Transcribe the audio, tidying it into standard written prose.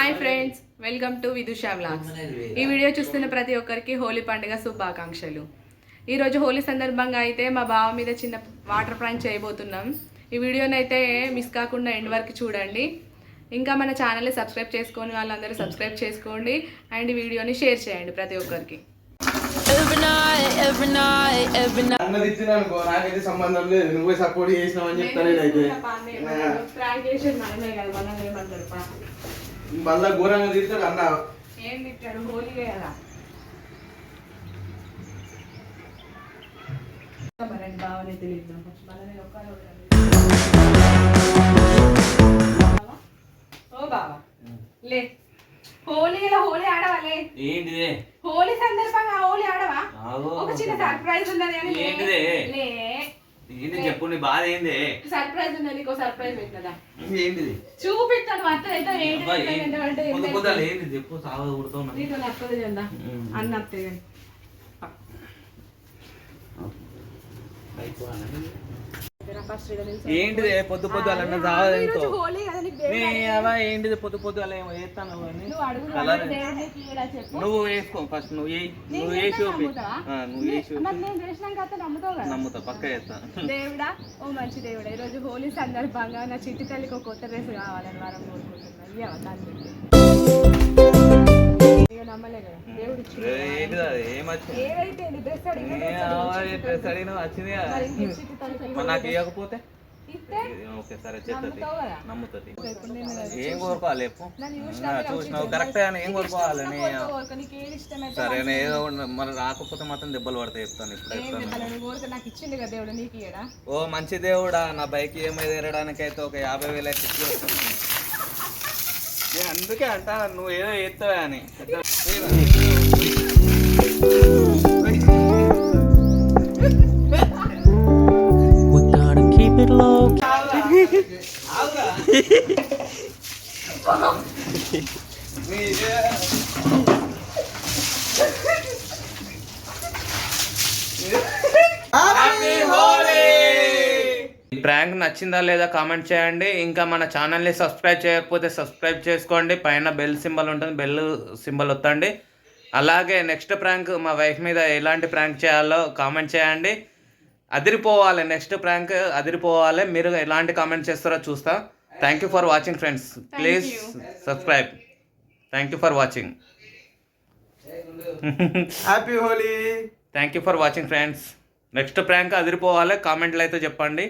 Hi friends, welcome to Vidusha vlogs. ఈ video చూస్తున్న ప్రతి ఒక్కరికి హోలీ పండుగ శుభాకాంక్షలు. ఈరోజు హోలీ సందర్భంగా అయితే మా బావ మీద చిన్న వాటర్ ప్రాంక్ చేయబోతున్నాం. ఈ వీడియోని అయితే మిస్ కాకుండా ఎండ్ వరకు చూడండి. ఇంకా మన ఛానల్ని సబ్స్క్రైబ్ చేసుకొని వాళ్ళందరూ సబ్స్క్రైబ్ చేసుకోండి అండ్ ఈ వీడియోని షేర్ చేయండి ప్రతి ఒక్కరికి. నాకైతే సంబంధం లేదు, నువ్వే సపోర్ట్ చేసినావని చెప్తాను. మళ్ళా ఘోరంగా తిడతాడు అన్న. ఏం తిట్టాడు? హోలీ కదా. బావనే తెలియదు. ఓ బావా లే, హోలీలో హోలీ ఆడవాలే. ఏంటిదే? హోలీ సందర్భంగా హోలీ ఆడవా? ఒక చిన్న సర్ప్రైజ్ ఉన్నది అని. ఏంటిదే? ఏంటి చెప్పు, నీ బాధ ఏంది? సర్ప్రైజ్ ఉన్నది, నీకు సర్ప్రైజ్ పెట్టినదా? ఏంటిది? చూపిస్తాను అత్త. ఏంటి చెప్పు, సాగు కొడుతున్నా. నీతో నచ్చదు కదా అన్న అత్తయ్య. ఏంటిది పొద్దు పొద్దు అలా ఏంటిది పొద్దు పొద్దు అలా ఏమో చేస్తాను. నువ్వు వేసుకో ఫస్ట్, నువ్వు వేసి నువ్వు వేసి నమ్ముతా, పక్క చేస్తా. దేవుడా, ఓ మంచి దేవుడా, ఈరోజు హోలీ సందర్భంగా నా చిట్టి తల్లికి ఒక కొత్త డ్రెస్ కావాలని వారం కోరుకుంటున్నా. నమ్మలే కదా దేవుడు. ఏదైతే డ్రెస్ అడిగినా వచ్చింది నాకు ఇవ్వకపోతే ఓకే సరే చెప్తుంది, నమ్ముతుంది. ఏం కోరుకోవాలి చూసినావు కరెక్ట్ అని, ఏం కోరుకోవాలి? సరే ఏదో మరి రాకపోతే మాత్రం దెబ్బలు పడతాయి చెప్తాను. ఇప్పుడు ఓ మంచి దేవుడా, నా బైక్ ఈఎంఐ తీరడానికి అయితే ఒక 50,000 ఇచ్చి నేను అందుకే అంటా నువ్వు ఏదో చేస్తావా అని. ప్రాంక్ నచ్చిందా లేదా కామెంట్ చేయండి. ఇంకా మన ఛానల్ని సబ్స్క్రైబ్ చేయకపోతే సబ్స్క్రైబ్ చేసుకోండి. పైన బెల్ సింబల్ ఉంటుంది, బెల్ సింబల్ వత్తండి. అలాగే నెక్స్ట్ ప్రాంక్ మా వైఫ్ మీద ఎలాంటి ప్రాంక్ చేయాలో కామెంట్ చేయండి. అదిరిపోవాలి, నెక్స్ట్ ప్రాంక్ అదిరిపోవాలి. మీరు ఎలాంటి కామెంట్ చేస్తారో చూస్తా. Thank you for watching friends. Please subscribe. Thank you for watching. Happy Holi. Thank you for watching friends. Next prank అదిరిపోవాలి, కామెంట్లు అయితే చెప్పండి.